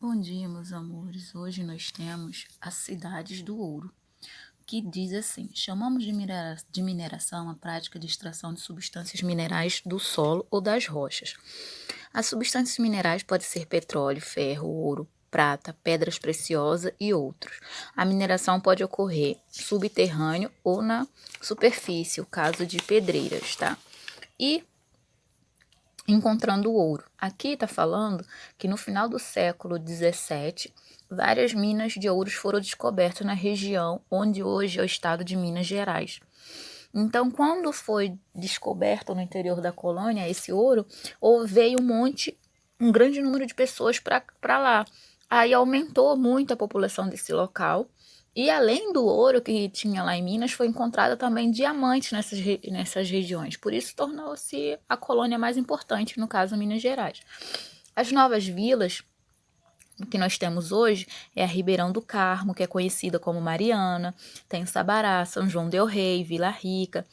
Bom dia, meus amores. Hoje nós temos as cidades do ouro, que diz assim: chamamos de mineração a prática de extração de substâncias minerais do solo ou das rochas. As substâncias minerais podem ser petróleo, ferro, ouro, prata, pedras preciosas e outros. A mineração pode ocorrer subterrâneo ou na superfície, o caso de pedreiras, tá? E encontrando ouro. Aqui está falando que no final do século XVII, várias minas de ouros foram descobertas na região onde hoje é o estado de Minas Gerais. Então, quando foi descoberto no interior da colônia esse ouro, veio um grande número de pessoas para lá. Aí aumentou muito a população desse local. E além do ouro que tinha lá em Minas, foi encontrado também diamantes nessas regiões. Por isso tornou-se a colônia mais importante, no caso Minas Gerais. As novas vilas que nós temos hoje é a Ribeirão do Carmo, que é conhecida como Mariana, tem o Sabará, São João del Rei, Vila Rica.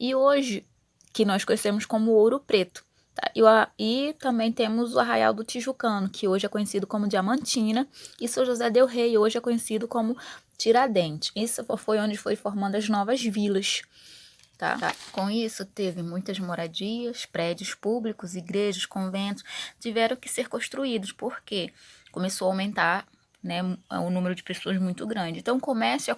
E hoje, que nós conhecemos como Ouro Preto. Tá? E também temos o Arraial do Tijucano, que hoje é conhecido como Diamantina, e São José del Rei, hoje é conhecido como Tiradentes. Isso foi onde foi formando as novas vilas. Tá? Com isso, teve muitas moradias, prédios públicos, igrejas, conventos, tiveram que ser construídos, porque começou a aumentar, né, o número de pessoas muito grande. Então, o comércio,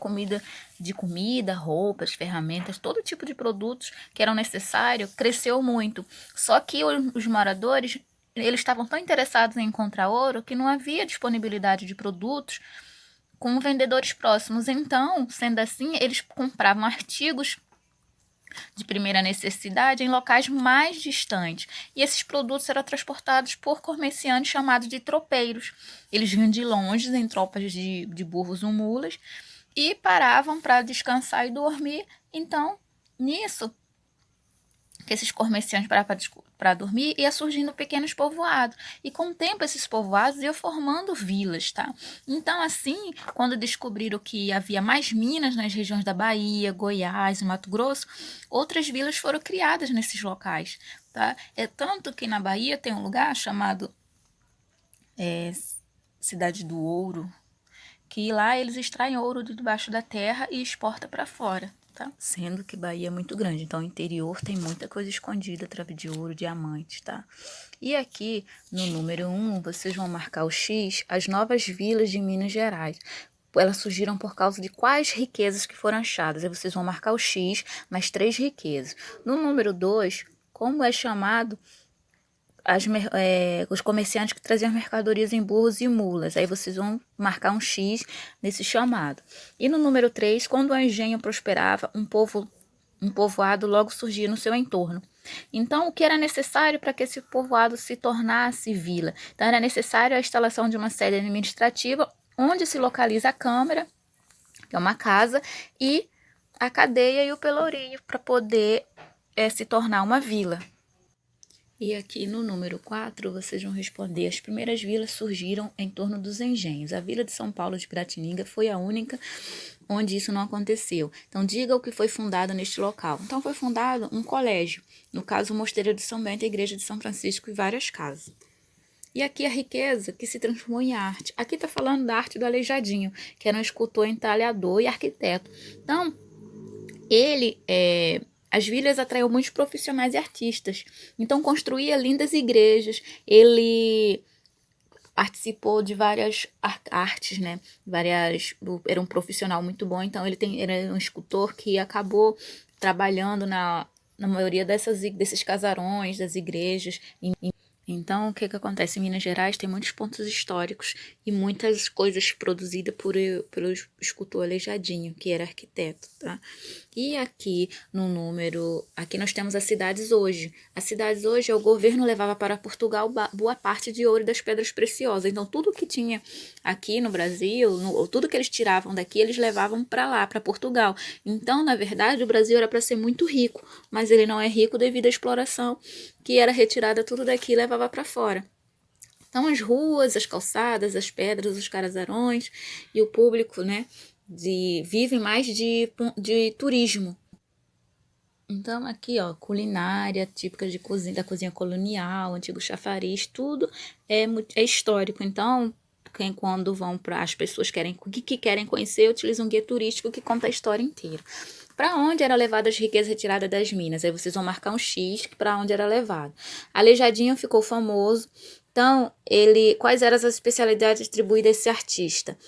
de comida, roupas, ferramentas, todo tipo de produtos que eram necessários, cresceu muito. Só que os moradores, eles estavam tão interessados em encontrar ouro que não havia disponibilidade de produtos com vendedores próximos. Então, sendo assim, eles compravam artigos de primeira necessidade em locais mais distantes. E esses produtos eram transportados por comerciantes chamados de tropeiros. Eles vinham de longe em tropas de burros ou mulas e paravam para descansar e dormir. Então, nisso, que esses comerciantes paravam para dormir, ia surgindo pequenos povoados. E com o tempo, esses povoados iam formando vilas, tá? Então, assim, quando descobriram que havia mais minas nas regiões da Bahia, Goiás e Mato Grosso, outras vilas foram criadas nesses locais, tá? É tanto que na Bahia tem um lugar chamado Cidade do Ouro, que lá eles extraem ouro de debaixo da terra e exportam para fora. Tá? Sendo que Bahia é muito grande, então o interior tem muita coisa escondida, trave de ouro, diamantes, tá? E aqui, no número 1, vocês vão marcar o X, as novas vilas de Minas Gerais. Elas surgiram por causa de quais riquezas que foram achadas. Aí vocês vão marcar o X nas 3 riquezas. No número 2, como é chamado os comerciantes que traziam mercadorias em burros e mulas. Aí vocês vão marcar um X nesse chamado. E no número 3, quando o engenho prosperava, um povoado logo surgia no seu entorno. Então, o que era necessário para que esse povoado se tornasse vila? Então, era necessário a instalação de uma sede administrativa, onde se localiza a Câmara, que é uma casa, e a cadeia e o pelourinho, para poder se tornar uma vila. E aqui no número 4, vocês vão responder: as primeiras vilas surgiram em torno dos engenhos. A vila de São Paulo de Piratininga foi a única onde isso não aconteceu. Então, diga o que foi fundado neste local. Então, foi fundado um colégio, no caso, o Mosteiro de São Bento, a Igreja de São Francisco e várias casas. E aqui a riqueza que se transformou em arte. Aqui está falando da arte do Aleijadinho, que era um escultor, entalhador e arquiteto. Então, as vilas atraiu muitos profissionais e artistas. Então, construía lindas igrejas. Ele participou de várias artes, né? Era um profissional muito bom. Então, era um escultor que acabou trabalhando na maioria desses casarões, das igrejas. Então, o que acontece? Em Minas Gerais tem muitos pontos históricos e muitas coisas produzidas pelo escultor Aleijadinho, que era arquiteto, tá? E aqui aqui nós temos as cidades hoje. As cidades hoje, o governo levava para Portugal boa parte de ouro e das pedras preciosas. Então, tudo que tinha aqui no Brasil, tudo que eles tiravam daqui, eles levavam para lá, para Portugal. Então, na verdade, o Brasil era para ser muito rico, mas ele não é rico devido à exploração, que era retirada tudo daqui e levava para fora. Então, as ruas, as calçadas, as pedras, os casarões e o público, né, vivem mais de turismo. Então, aqui, ó, culinária típica da cozinha colonial, antigo chafariz, tudo é histórico. Então, quando vão para as pessoas que querem conhecer, utilizam um guia turístico que conta a história inteira. Para onde era levada as riquezas retiradas das minas? Aí vocês vão marcar um X para onde era levado. Aleijadinho ficou famoso. Então, quais eram as especialidades atribuídas a esse artista?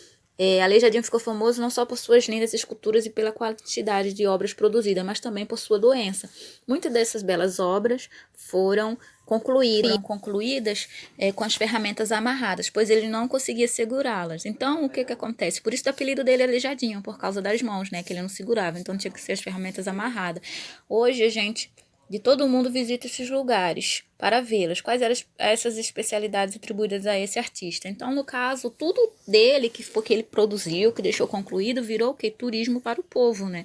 Aleijadinho ficou famoso não só por suas lindas esculturas e pela quantidade de obras produzidas, mas também por sua doença. Muitas dessas belas obras foram concluídas com as ferramentas amarradas, pois ele não conseguia segurá-las. Então, o que acontece? Por isso o apelido dele é Aleijadinho, por causa das mãos, né, que ele não segurava. Então, tinha que ser as ferramentas amarradas. Hoje, a gente de todo mundo visita esses lugares para vê-las. Quais eram essas especialidades atribuídas a esse artista? Então, no caso, tudo dele que ele produziu, que deixou concluído, virou o quê? Turismo para o povo, né?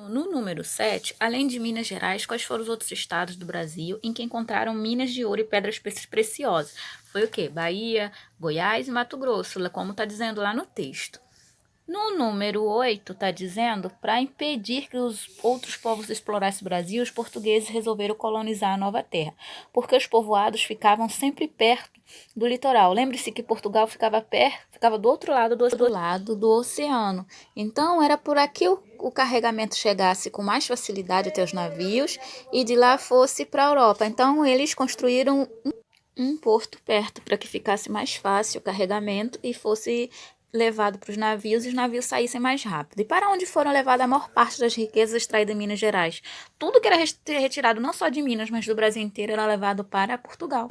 No número 7, além de Minas Gerais, quais foram os outros estados do Brasil em que encontraram minas de ouro e pedras preciosas? Foi o quê? Bahia, Goiás e Mato Grosso, como está dizendo lá no texto. No número 8, está dizendo, para impedir que os outros povos explorassem o Brasil, os portugueses resolveram colonizar a nova terra, porque os povoados ficavam sempre perto do litoral. Lembre-se que Portugal ficava do outro lado do oceano. Então, era por aqui o carregamento chegasse com mais facilidade até os navios e de lá fosse para a Europa. Então, eles construíram um porto perto para que ficasse mais fácil o carregamento e fosse levado para os navios e os navios saíssem mais rápido. E para onde foram levadas a maior parte das riquezas extraídas em Minas Gerais? Tudo que era retirado não só de Minas, mas do Brasil inteiro era levado para Portugal.